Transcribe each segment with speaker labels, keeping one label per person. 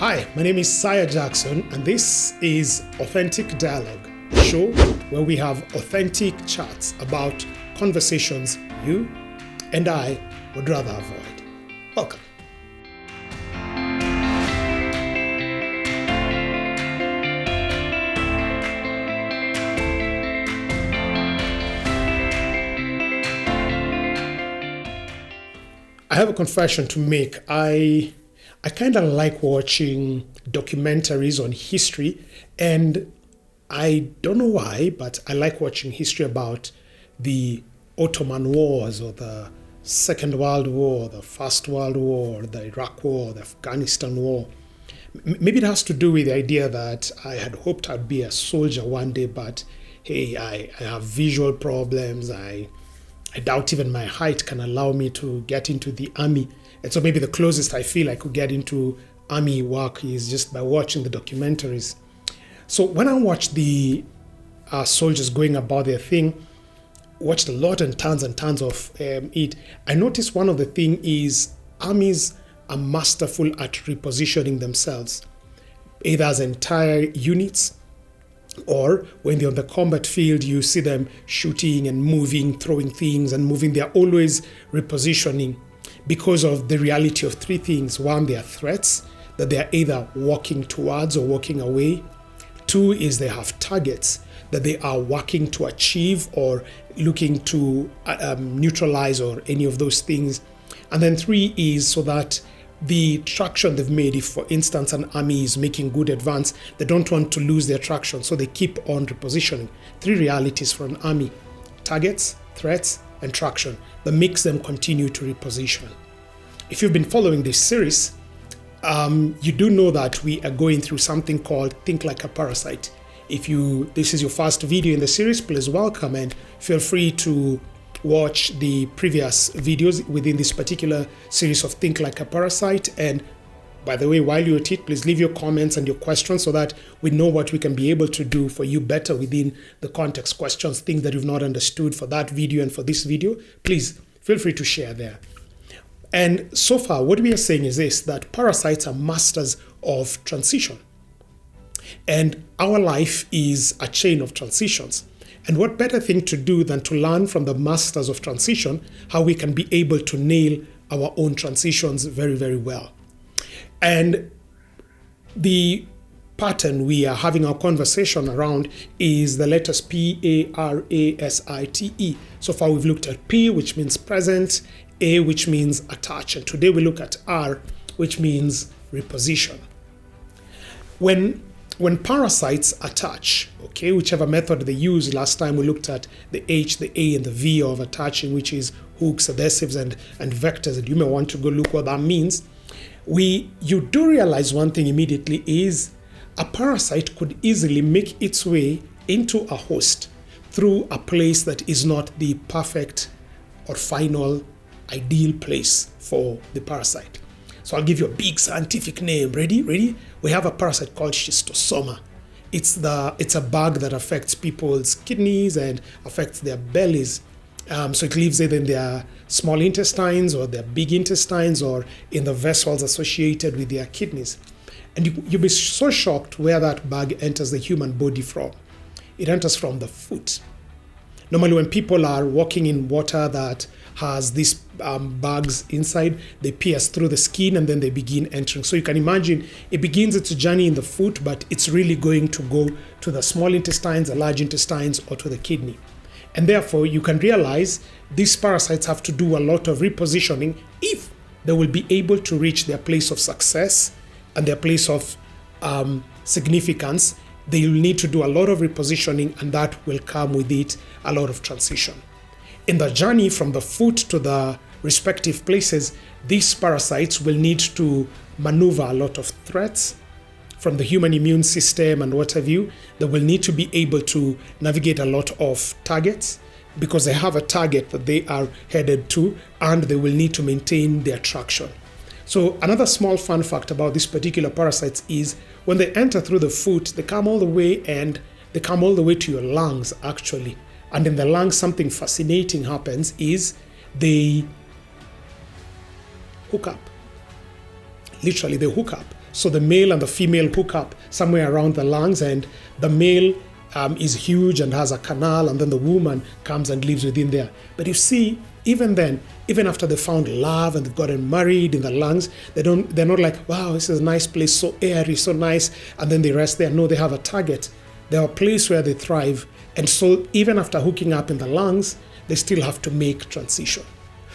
Speaker 1: Hi, my name is Saya Jackson, and this is Authentic Dialogue, a show where we have authentic chats about conversations you and I would rather avoid. Welcome. I have a confession to make. I kind of like watching documentaries on history, and I don't know why, but I like watching history about the Ottoman Wars or the Second World War, the First World War, the Iraq War, the Afghanistan War. Maybe it has to do with the idea that I had hoped I'd be a soldier one day, but hey, I have visual problems. I doubt even my height can allow me to get into the army. And so maybe the closest I feel I could get into army work is just by watching the documentaries. So when I watched the soldiers going about their thing, watched a lot and tons of it, I noticed one of the things is armies are masterful at repositioning themselves, either as entire units, or when they're on the combat field, you see them shooting and moving, throwing things and moving. They're always repositioning because of the reality of three things. One, they are threats that they're either walking towards or walking away. Two is they have targets that they are working to achieve or looking to neutralize or any of those things. And then three is so that the traction they've made, if for instance an army is making good advance, they don't want to lose their traction, so they keep on repositioning. Three realities for an army: targets, threats, and traction, that makes them continue to reposition. If you've been following this series, you do know that we are going through something called Think Like a Parasite. If this is your first video in the series, please welcome and feel free to watch the previous videos within this particular series of Think Like a Parasite. And by the way, while you're at it, please leave your comments and your questions so that we know what we can be able to do for you better within the context. Questions, things that you've not understood for that video and for this video, please feel free to share there. And so far, what we are saying is this, that parasites are masters of transition. And our life is a chain of transitions. And what better thing to do than to learn from the masters of transition how we can be able to nail our own transitions very, very well. And the pattern we are having our conversation around is the letters P-A-R-A-S-I-T-E. So far we've looked at P, which means present, A, which means attach, and today we look at R, which means reposition. When parasites attach, okay, whichever method they use, last time we looked at the H, the A, and the V of attaching, which is hooks, adhesives, and vectors, and you may want to go look what that means. You do realize one thing immediately is a parasite could easily make its way into a host through a place that is not the perfect or final ideal place for the parasite. So I'll give you a big scientific name. Ready? We have a parasite called schistosoma. It's a bug that affects people's kidneys and affects their bellies. So it lives either in their small intestines or their big intestines or in the vessels associated with their kidneys. And you'll be so shocked where that bug enters the human body from. It enters from the foot. Normally when people are walking in water that has these bugs inside, they pierce through the skin and then they begin entering. So you can imagine it begins its journey in the foot, but it's really going to go to the small intestines, the large intestines, or to the kidney. And therefore you can realize these parasites have to do a lot of repositioning if they will be able to reach their place of success and their place of significance. They will need to do a lot of repositioning, and that will come with it a lot of transition. In the journey from the foot to the respective places, these parasites will need to maneuver a lot of threats from the human immune system and what have you. They will need to be able to navigate a lot of targets because they have a target that they are headed to, and they will need to maintain their traction. So another small fun fact about these particular parasites is when they enter through the foot, they come all the way to your lungs actually. And in the lungs, something fascinating happens is they hook up. Literally, they hook up. So the male and the female hook up somewhere around the lungs, and the male is huge and has a canal, and then the woman comes and lives within there. But you see, even then, even after they found love and they've gotten married in the lungs, they're not like, wow, this is a nice place, so airy, so nice, and then they rest there. No, they have a target. They have a place where they thrive. And so even after hooking up in the lungs, they still have to make transition.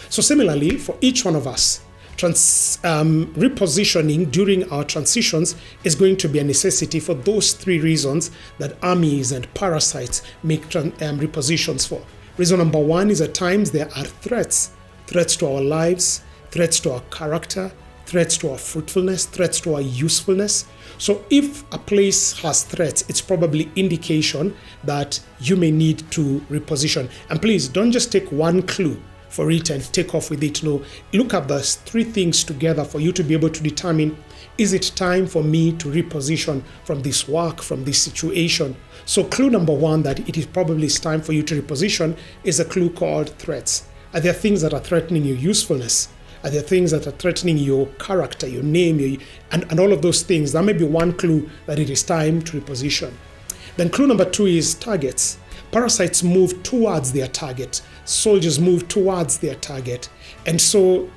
Speaker 1: So similarly, for each one of us, repositioning during our transitions is going to be a necessity for those three reasons that armies and parasites make repositions for. Reason number one is at times there are threats to our lives, threats to our character, threats to our fruitfulness, threats to our usefulness. So if a place has threats, it's probably indication that you may need to reposition. And please don't just take one clue for it and take off with it. No, look at those three things together for you to be able to determine, is it time for me to reposition from this work, from this situation? So clue number one that it is probably time for you to reposition is a clue called threats. Are there things that are threatening your usefulness? Are there things that are threatening your character, your name, and all of those things? That may be one clue that it is time to reposition. Then clue number two is targets. Parasites move towards their target. Soldiers move towards their target. And so,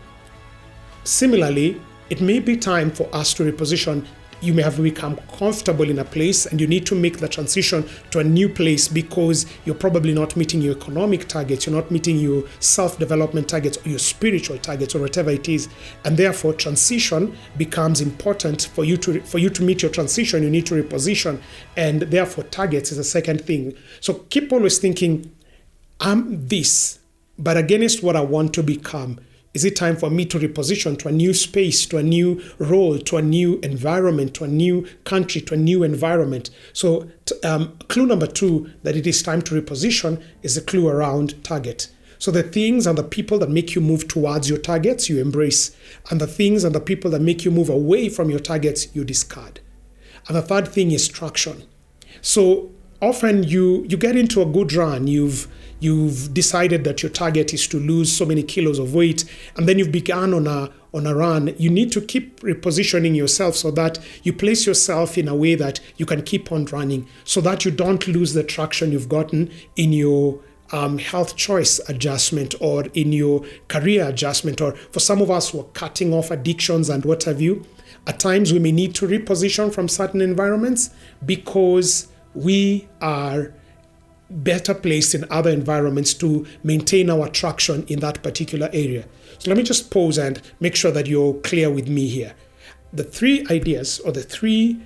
Speaker 1: similarly, it may be time for us to reposition. You may have become comfortable in a place and you need to make the transition to a new place because you're probably not meeting your economic targets, you're not meeting your self-development targets or your spiritual targets or whatever it is. And therefore, transition becomes important for you to meet your transition. You need to reposition, and therefore targets is the second thing. So keep always thinking, I'm this, but against what I want to become. Is it time for me to reposition to a new space, to a new role, to a new environment, to a new country, to a new environment? So clue number two that it is time to reposition is a clue around target. So the things and the people that make you move towards your targets, you embrace. And the things and the people that make you move away from your targets, you discard. And the third thing is traction. So often you get into a good run, you've decided that your target is to lose so many kilos of weight, and then you've begun on a run. You need to keep repositioning yourself so that you place yourself in a way that you can keep on running, so that you don't lose the traction you've gotten in your health choice adjustment or in your career adjustment, or for some of us who are cutting off addictions and what have you. At times we may need to reposition from certain environments because we are better placed in other environments to maintain our traction in that particular area. So let me just pause and make sure that you're clear with me here. The three ideas or the three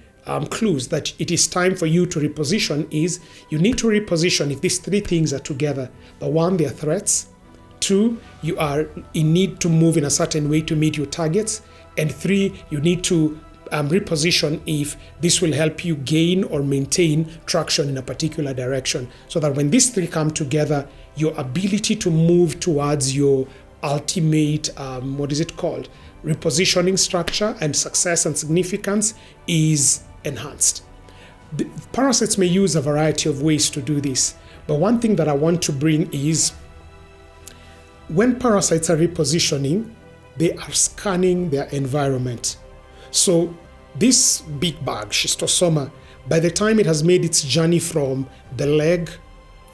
Speaker 1: clues that it is time for you to reposition is you need to reposition if these three things are together. The one, they are threats. Two, you are in need to move in a certain way to meet your targets. And three, you need to reposition if this will help you gain or maintain traction in a particular direction, so that when these three come together, your ability to move towards your ultimate, repositioning structure and success and significance is enhanced. The parasites may use a variety of ways to do this, but one thing that I want to bring is when parasites are repositioning, they are scanning their environment. So this big bag, schistosoma, by the time it has made its journey from the leg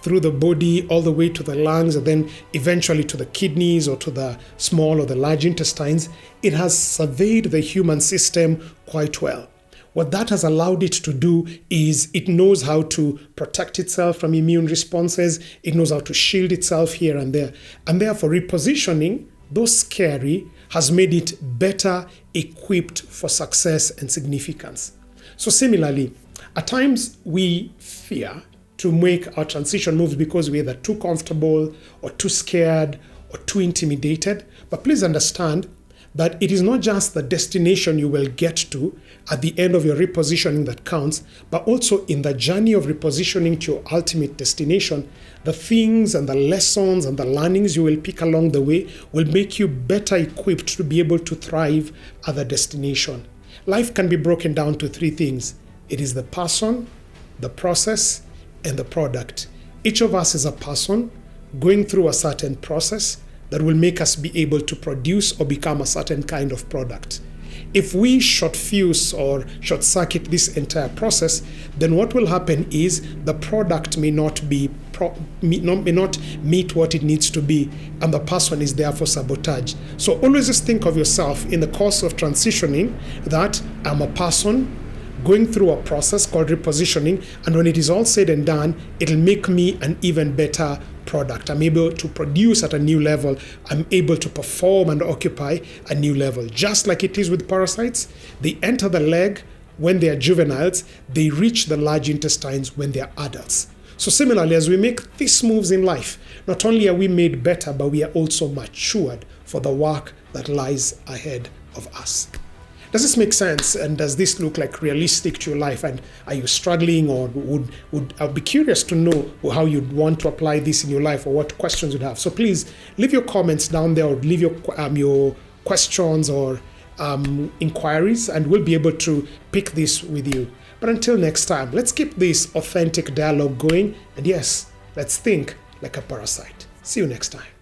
Speaker 1: through the body all the way to the lungs and then eventually to the kidneys or to the small or the large intestines, it has surveyed the human system quite well. What that has allowed it to do is it knows how to protect itself from immune responses, it knows how to shield itself here and there. And therefore repositioning, though scary, has made it better equipped for success and significance. So similarly, at times we fear to make our transition moves because we're either too comfortable or too scared or too intimidated. But please understand that it is not just the destination you will get to at the end of your repositioning that counts, but also in the journey of repositioning to your ultimate destination, the things and the lessons and the learnings you will pick along the way will make you better equipped to be able to thrive at the destination. Life can be broken down to three things. It is the person, the process, and the product. Each of us is a person going through a certain process that will make us be able to produce or become a certain kind of product. If we short fuse or short circuit this entire process, then what will happen is the product may not meet what it needs to be, and the person is therefore sabotaged. So always just think of yourself in the course of transitioning that I'm a person going through a process called repositioning, and when it is all said and done, it'll make me an even better product. I'm able to produce at a new level. I'm able to perform and occupy a new level. Just like it is with parasites, they enter the leg when they are juveniles, they reach the large intestines when they are adults. So similarly, as we make these moves in life, not only are we made better, but we are also matured for the work that lies ahead of us. Does this make sense? And does this look like realistic to your life? And are you struggling, or I'd be curious to know how you'd want to apply this in your life, or what questions you'd have. So please leave your comments down there, or leave your questions or inquiries, and we'll be able to pick this with you. But until next time, let's keep this authentic dialogue going. And yes, let's think like a parasite. See you next time.